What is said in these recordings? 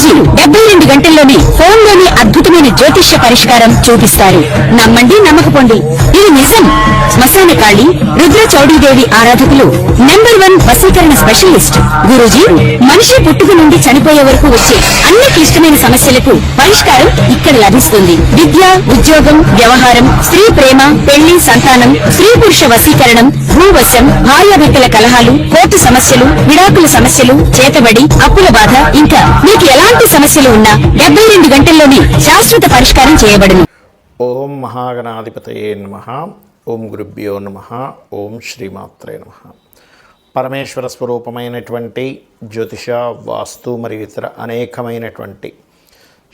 గురూజీ 72 గంటల్లోనే ఫోన్లోని అద్భుతమైన జ్యోతిష్య పరిష్కారం చూపిస్తారు. నమ్మండి, నమ్మకపోండి, ఇది నిజం. శ్మశాన కాళి రుద్ర చౌడీదేవి ఆరాధకులు నంబర్ 1 వశీకరణ స్పెషలిస్ట్. గురూజీ మనిషి పుట్టుక నుండి చనిపోయే వరకు వచ్చే అన్ని క్లిష్టమైన సమస్యలకు పరిష్కారం ఇక్కడ లభిస్తుంది. విద్య, ఉద్యోగం, వ్యవహారం, స్త్రీ ప్రేమ, పెళ్లి, సంతానం, స్త్రీ పురుష వశీకరణం, భూవశం, భార్యాభర్తల కలహాలు, కోర్టు సమస్యలు, విడాకుల సమస్యలు, చేతబడి, అప్పుల బాధ, ఇంకా మీకు ఎలాంటి సమస్యలు ఉన్నా 72 గంటల్లోనే శాశ్వత పరిష్కారం చేయబడును. ఓం మహాగణాధిపతయే నమః. ఓం గురుభ్యో నమః. ఓం శ్రీమాత్రే నమః. పరమేశ్వర స్వరూపమైనటువంటి జ్యోతిష, వాస్తు మరియు ఇతర అనేకమైనటువంటి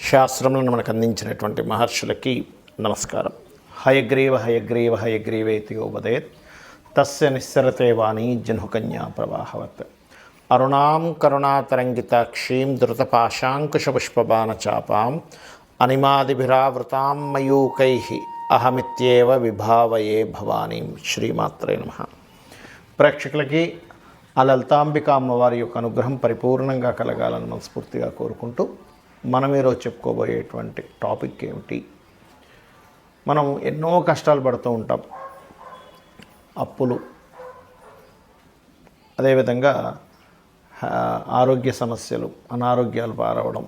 శాస్త్రములను మనకు అందించినటువంటి మహర్షులకి నమస్కారం. హయగ్రీవ హయగ్రీవ హయగ్రీవేతి యోవదేత్ తస్య నిస్సరతే వాణి జన్హుకన్యా ప్రవాహవత్. అరుణాం కరుణాతరంగితాక్షీం ధృతపాశాంకుశపుష్పబాణచాపాం అనిమాదిభిరావృతాం మయూకైః అహమిత్యేవ విభావయే భవానీం. శ్రీమాత్రే నమః. ప్రేక్షకులకి ఆ లలితాంబిక అమ్మవారి యొక్క అనుగ్రహం పరిపూర్ణంగా కలగాలని మనస్ఫూర్తిగా కోరుకుంటూ మనం ఈరోజు చెప్పుకోబోయేటువంటి టాపిక్ ఏమిటి? మనం ఎన్నో కష్టాలు పడుతూ ఉంటాం. అప్పులు, అదేవిధంగా ఆరోగ్య సమస్యలు, అనారోగ్యాలు పారవడం,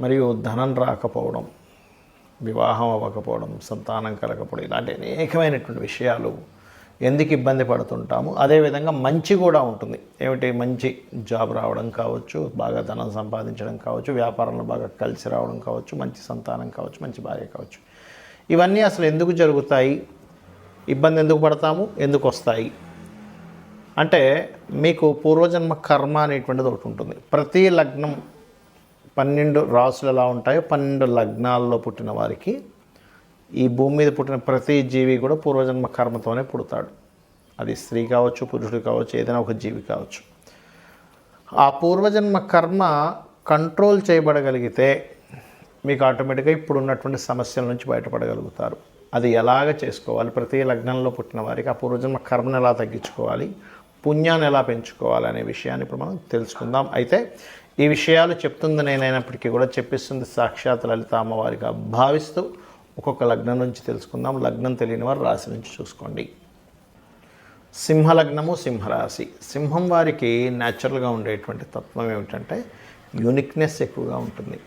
మరియు ధనం రాకపోవడం, వివాహం అవ్వకపోవడం, సంతానం కలగకపోవడం, ఇలాంటి అనేకమైనటువంటి విషయాలు ఎందుకు ఇబ్బంది పడుతుంటాము. అదేవిధంగా మంచి కూడా ఉంటుంది. ఏమిటి? మంచి జాబ్ రావడం కావచ్చు, బాగా ధనం సంపాదించడం కావచ్చు, వ్యాపారంలో బాగా కలిసి రావడం కావచ్చు, మంచి సంతానం కావచ్చు, మంచి భార్య కావచ్చు. ఇవన్నీ అసలు ఎందుకు జరుగుతాయి? ఇబ్బంది ఎందుకు పడతాము? ఎందుకు వస్తాయి అంటే, మీకు పూర్వజన్మ కర్మ అనేటువంటిది ఒకటి ఉంటుంది. ప్రతి లగ్నం 12 రాసులు ఎలా ఉంటాయో 12 లగ్నాల్లో పుట్టిన వారికి, ఈ భూమి మీద పుట్టిన ప్రతి జీవి కూడా పూర్వజన్మ కర్మతోనే పుడతాడు. అది స్త్రీ కావచ్చు, పురుషుడు కావచ్చు, ఏదైనా ఒక జీవి కావచ్చు. ఆ పూర్వజన్మ కర్మ కంట్రోల్ చేయబడగలిగితే మీకు ఆటోమేటిక్గా ఇప్పుడు ఉన్నటువంటి సమస్యల నుంచి బయటపడగలుగుతారు. అది ఎలాగ చేసుకోవాలి? ప్రతి లగ్నంలో పుట్టిన వారికి ఆ పూర్వజన్మ కర్మను ఎలా తగ్గించుకోవాలి, పుణ్యాన్ని ఎలా పెంచుకోవాలి అనే విషయాన్ని ఇప్పుడు మనం తెలుసుకుందాం. అయితే ఈ విషయాలు చెప్తుంది నేనైనప్పటికీ కూడా చెప్పిస్తుంది సాక్షాత్ లలిత అమ్మవారిగా భావిస్తూ ఒక్కొక్క లగ్నం నుంచి తెలుసుకుందాం. లగ్నం తెలియని వారు రాశి నుంచి చూసుకోండి. సింహలగ్నము, సింహరాశి. సింహం వారికి న్యాచురల్గా ఉండేటువంటి తత్వం ఏమిటంటే యూనిక్నెస్ ఎక్కువగా ఉంటుంది.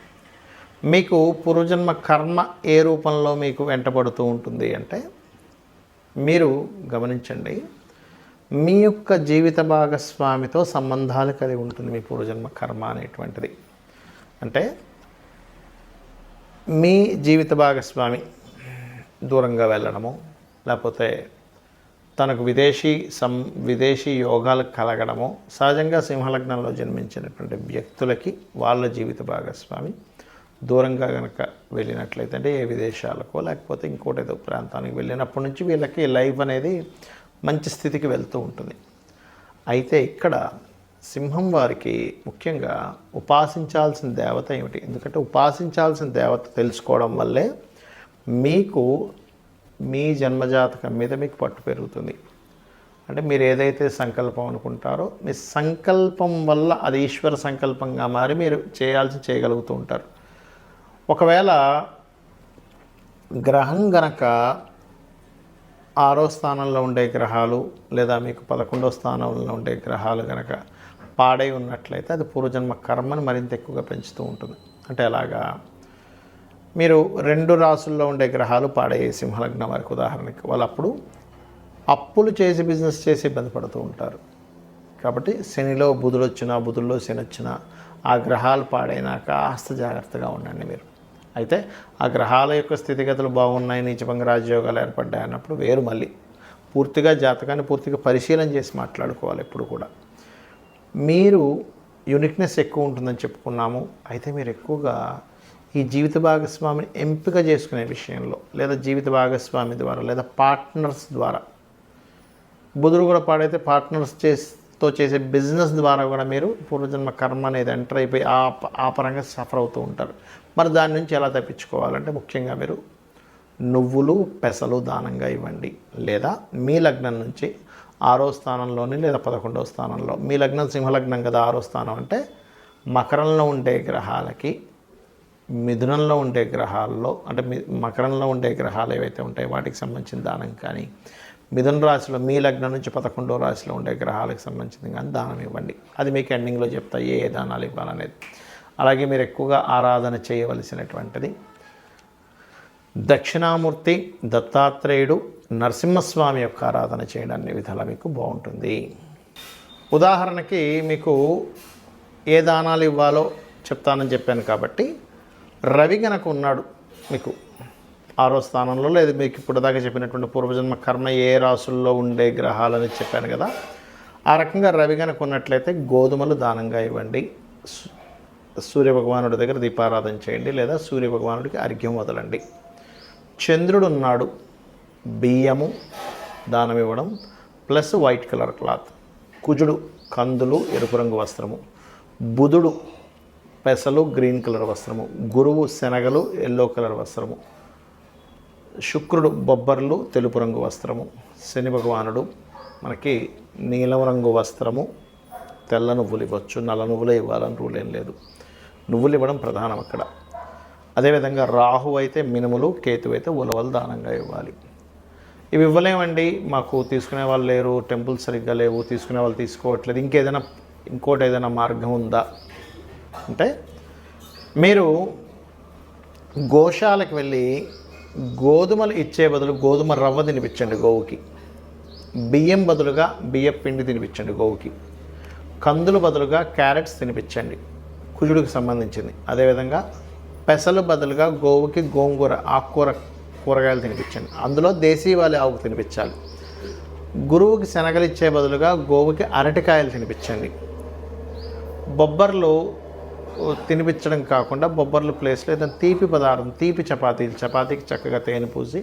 మీకు పూర్వజన్మ కర్మ ఏ రూపంలో మీకు వెంటబడుతూ ఉంటుంది అంటే, మీరు గమనించండి, మీ యొక్క జీవిత భాగస్వామితో సంబంధాలు కలిగి ఉంటుంది మీ పూర్వజన్మ కర్మ అనేటువంటిది. అంటే మీ జీవిత భాగస్వామి దూరంగా వెళ్ళడము, లేకపోతే తనకు విదేశీ యోగాలు కలగడము. సహజంగా సింహలగ్నంలో జన్మించినటువంటి వ్యక్తులకి వాళ్ళ జీవిత భాగస్వామి దూరంగా కనుక వెళ్ళినట్లయితే, అంటే ఏ విదేశాలకో లేకపోతే ఇంకోటి ఏదో ప్రాంతానికి వెళ్ళినప్పటి నుంచి వీళ్ళకి లైఫ్ అనేది మంచి స్థితికి వెళ్తూ ఉంటుంది. అయితే ఇక్కడ సింహం వారికి ముఖ్యంగా ఉపాసించాల్సిన దేవత ఏమిటి? ఎందుకంటే ఉపాసించాల్సిన దేవత తెలుసుకోవడం వల్లే మీకు మీ జన్మజాతకం మీద మీకు పట్టు పెరుగుతుంది. అంటే మీరు ఏదైతే సంకల్పం అనుకుంటారో, మీ సంకల్పం వల్ల అది ఈశ్వర సంకల్పంగా మారి మీరు చేయగలుగుతూ ఉంటారు. ఒకవేళ గ్రహం గనక 6వ స్థానంలో ఉండే గ్రహాలు లేదా మీకు 11వ స్థానంలో ఉండే గ్రహాలు కనుక పాడై ఉన్నట్లయితే అది పూర్వజన్మ కర్మను మరింత ఎక్కువగా పెంచుతూ ఉంటుంది. అంటే అలాగా మీరు 2 రాసుల్లో ఉండే గ్రహాలు పాడయ్యే సింహలగ్నం వారికి ఉదాహరణకి, వాళ్ళు అప్పుడు అప్పులు చేసి బిజినెస్ చేసి ఇబ్బంది పడుతూ ఉంటారు. కాబట్టి శనిలో బుధుడు వచ్చినా, బుధుల్లో శని వచ్చినా, ఆ గ్రహాలు పాడైనా కాస్త జాగ్రత్తగా ఉండండి మీరు. అయితే ఆ గ్రహాల యొక్క స్థితిగతులు బాగున్నాయి, నీచభంగ రాజయోగాలు ఏర్పడ్డాయి అన్నప్పుడు వేరు. మళ్ళీ పూర్తిగా జాతకాన్ని పూర్తిగా పరిశీలన చేసి మాట్లాడుకోవాలి ఎప్పుడు కూడా. మీరు యూనిక్నెస్ ఎక్కువ ఉంటుందని చెప్పుకున్నాము. అయితే మీరు ఎక్కువగా ఈ జీవిత భాగస్వామిని ఎంపిక చేసుకునే విషయంలో, లేదా జీవిత భాగస్వామి ద్వారా, లేదా పార్ట్నర్స్ ద్వారా, బుధుడు కూడా పాడైతే పార్ట్నర్స్ చేసే బిజినెస్ ద్వారా కూడా మీరు పూర్వజన్మ కర్మ అనేది ఎంటర్ అయిపోయి ఆ పరంగా సఫర్ అవుతూ ఉంటారు. మరి దాని నుంచి ఎలా తప్పించుకోవాలంటే, ముఖ్యంగా మీరు నువ్వులు, పెసలు దానంగా ఇవ్వండి. లేదా మీ లగ్నం నుంచి 6వ స్థానంలోని లేదా 11వ స్థానంలో, మీ లగ్నం సింహలగ్నం కదా, 6వ స్థానం అంటే మకరంలో ఉండే గ్రహాలకి మిథునంలో ఉండే గ్రహాల్లో అంటే మకరంలో ఉండే గ్రహాలు ఏవైతే ఉంటాయో వాటికి సంబంధించిన దానం కానీ, మిథున రాశిలో మీ లగ్నం నుంచి 11వ రాశిలో ఉండే గ్రహాలకు సంబంధించింది కానీ దానం ఇవ్వండి. అది మీకు ఎండింగ్లో చెప్తా ఏ దానాలు ఇవ్వాలనేది. అలాగే మీరు ఎక్కువగా ఆరాధన చేయవలసినటువంటిది దక్షిణామూర్తి, దత్తాత్రేయుడు, నరసింహస్వామి యొక్క ఆరాధన చేయడం అన్ని విధాలా మీకు బాగుంటుంది. ఉదాహరణకి మీకు ఏ దానాలు ఇవ్వాలో చెప్తానని చెప్పాను కాబట్టి, రవి గనక ఉన్నాడు మీకు 6వ స్థానంలో, లేదు మీకు ఇప్పుడు దాకా చెప్పినటువంటి పూర్వజన్మ కర్మ ఏ రాసుల్లో ఉండే గ్రహాలని చెప్పాను కదా, ఆ రకంగా రవి గనక ఉన్నట్లయితే గోధుమలు దానంగా ఇవ్వండి. సూర్యభగవానుడి దగ్గర దీపారాధన చేయండి, లేదా సూర్యభగవానుడికి అర్ఘ్యం వదలండి. చంద్రుడు ఉన్నాడు, బియ్యము దానం ఇవ్వడం ప్లస్ వైట్ కలర్ క్లాత్. కుజుడు కందులు ఎరుపు రంగు వస్త్రము, బుధుడు పెసలు గ్రీన్ కలర్ వస్త్రము, గురువు శనగలు ఎల్లో కలర్ వస్త్రము, శుక్రుడు బొబ్బర్లు తెలుపు రంగు వస్త్రము, శని భగవానుడు మనకి నీలం రంగు వస్త్రము, తెల్ల నువ్వులు ఇవ్వచ్చు, నల్ల నువ్వులే ఇవ్వాలని రూల్ ఏం లేదు, నువ్వులు ఇవ్వడం ప్రధానం అక్కడ. అదేవిధంగా రాహు అయితే మినుములు, కేతు అయితే ఉలవలు దానంగా ఇవ్వాలి. ఇవి ఇవ్వలేమండి, మాకు తీసుకునే వాళ్ళు లేరు, టెంపుల్ సరిగ్గా లేవు, తీసుకునే వాళ్ళు తీసుకోవట్లేదు, ఇంకోటి ఏదైనా మార్గం ఉందా అంటే, మీరు గోశాలకు వెళ్ళి గోధుమలు ఇచ్చే బదులు గోధుమ రవ్వ తినిపించండి గోవుకి, బియ్యం బదులుగా బియ్యం పిండి తినిపించండి గోవుకి, కందులు బదులుగా క్యారెట్స్ తినిపించండి కుజుడికి సంబంధించింది. అదేవిధంగా పెసలు బదులుగా గోవుకి గోంగూర కూరగాయలు తినిపించండి, అందులో దేశీవాలి ఆవుకు తినిపించాలి. గురువుకి శనగలు ఇచ్చే బదులుగా గోవుకి అరటికాయలు తినిపించండి. బొబ్బర్లు తినిపించడం కాకుండా బొబ్బర్లు ప్లేస్లో ఏదైనా తీపి పదార్థం, తీపి చపాతీకి చక్కగా తేనె పూసి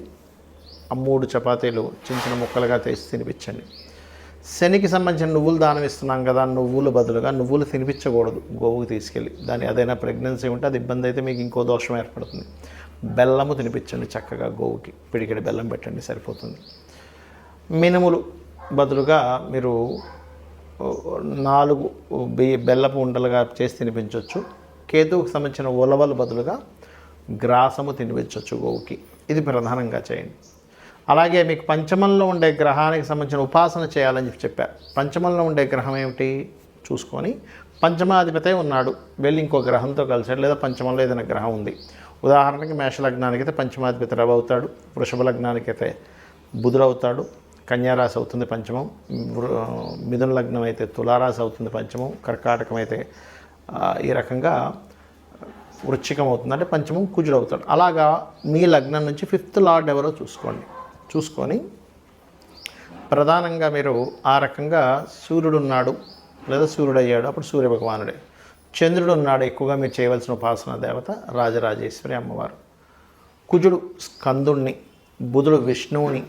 ఆ 3 చపాతీలు చిన్న చిన్న ముక్కలుగా తీసి తినిపించండి. శనికి సంబంధించిన నువ్వులు దానం ఇస్తున్నాం కదా, నువ్వులు బదులుగా నువ్వులు తినిపించకూడదు గోవుకి తీసుకెళ్ళి, ఏదైనా ప్రెగ్నెన్సీ ఉంటే అది ఇబ్బంది అయితే మీకు ఇంకో దోషం ఏర్పడుతుంది. బెల్లము తినిపించండి చక్కగా గోవుకి, పిడికెడి బెల్లం పెట్టండి సరిపోతుంది. మినుములు బదులుగా మీరు 4 బెల్లపు ఉండలుగా చేసి తినిపించవచ్చు. కేతువుకు సంబంధించిన ఉలవలు బదులుగా గ్రాసము తినిపించవచ్చు గోవుకి. ఇది ప్రధానంగా చేయండి. అలాగే మీకు పంచమంలో ఉండే గ్రహానికి సంబంధించిన ఉపాసన చేయాలని చెప్పారు. పంచమంలో ఉండే గ్రహం ఏమిటి చూసుకొని, పంచమాధిపతే ఉన్నాడు, వెళ్ళి ఇంకో గ్రహంతో కలిసాడు, లేదా పంచమంలో ఏదైనా గ్రహం ఉంది. ఉదాహరణకి మేషలగ్నానికి అయితే పంచమాధిపతి రవి అవుతాడు, వృషభ లగ్నానికి అయితే బుధుడు అవుతాడు, కన్యారాశి అవుతుంది పంచమం, మిథున లగ్నం అయితే తులారాశి అవుతుంది పంచమం, కర్కాటకం అయితే ఈ రకంగా వృశ్చికం అవుతుంది, అంటే పంచమం కుజుడు అవుతాడు. అలాగా మీ లగ్నం నుంచి 5th లార్డ్ ఎవరో చూసుకొని ప్రధానంగా మీరు ఆ రకంగా సూర్యుడు ఉన్నాడు లేదా సూర్యుడు అయ్యాడు, అప్పుడు సూర్య భగవానుడే. చంద్రుడు ఉన్నాడు, ఎక్కువగా మీరు చేయవలసిన ఉపాసన దేవత రాజరాజేశ్వరి అమ్మవారు. కుజుడు స్కందుణ్ణి, బుధుడు విష్ణువుని,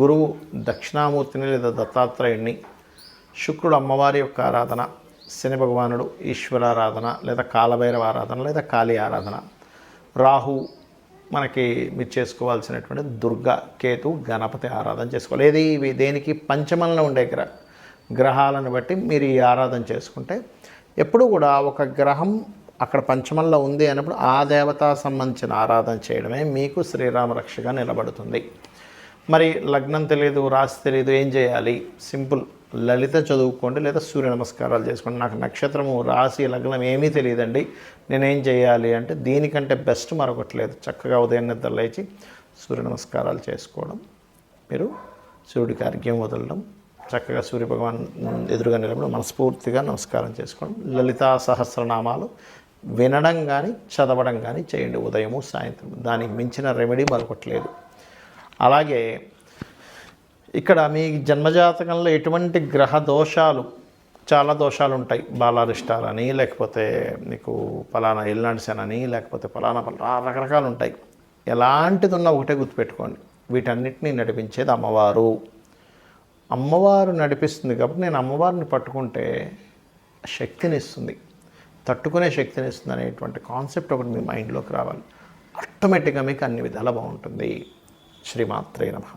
గురువు దక్షిణామూర్తిని లేదా దత్తాత్రేయుణ్ణి, శుక్రుడు అమ్మవారి యొక్క ఆరాధన, శని భగవానుడు ఈశ్వరారాధన లేదా కాలభైరవ ఆరాధన లేదా కాళీ ఆరాధన, రాహు మనకి మీరు చేసుకోవాల్సినటువంటి దుర్గా, కేతు, గణపతి ఆరాధన చేసుకోవాలి. ఏది దేనికి పంచమంలో ఉండే గ్రహాలను బట్టి మీరు ఈ ఆరాధన చేసుకుంటే, ఎప్పుడు కూడా ఒక గ్రహం అక్కడ పంచమంలో ఉంది అన్నప్పుడు ఆ దేవతా సంబంధించిన ఆరాధన చేయడమే మీకు శ్రీరామ రక్షగా నిలబడుతుంది. మరి లగ్నం తెలియదు, రాశి తెలియదు, ఏం చేయాలి? సింపుల్, లలిత చదువుకోండి లేదా సూర్య నమస్కారాలు చేసుకోండి. నాకు నక్షత్రము, రాశి, లగ్నం ఏమీ తెలియదండి, నేనేం చేయాలి అంటే దీనికంటే బెస్ట్ మరొకటి లేదు. చక్కగా ఉదయం నిద్ర లేచి సూర్య నమస్కారాలు చేసుకోవడం, మీరు సూర్యుడికి అర్ఘ్యం వదలడం, చక్కగా సూర్యభగవాన్ ఎదురుగా నిలబడి మనస్ఫూర్తిగా నమస్కారం చేసుకోవడం, లలితా సహస్రనామాలు వినడం కానీ చదవడం కానీ చేయండి ఉదయము సాయంత్రం. దానికి మించిన రెమెడీ మరొకట్లేదు. అలాగే ఇక్కడ మీ జన్మజాతకంలో ఎటువంటి గ్రహ దోషాలు, చాలా దోషాలు ఉంటాయి. బాలారిష్టాలని, లేకపోతే మీకు ఫలానా ఎల్నాడిసనని, లేకపోతే ఫలానా రకరకాలు ఉంటాయి. ఎలాంటిది ఉన్నా ఒకటే గుర్తుపెట్టుకోండి, వీటన్నిటినీ నడిపించేది అమ్మవారు. అమ్మవారు నడిపిస్తుంది కాబట్టి నేను అమ్మవారిని పట్టుకుంటే శక్తిని ఇస్తుంది, తట్టుకునే శక్తిని ఇస్తుంది అనేటువంటి కాన్సెప్ట్ ఒకటి మీ మైండ్లోకి రావాలి. ఆటోమేటిక్గా మీకు అన్ని విధాలా బాగుంటుంది. శ్రీమాత్రే నమః.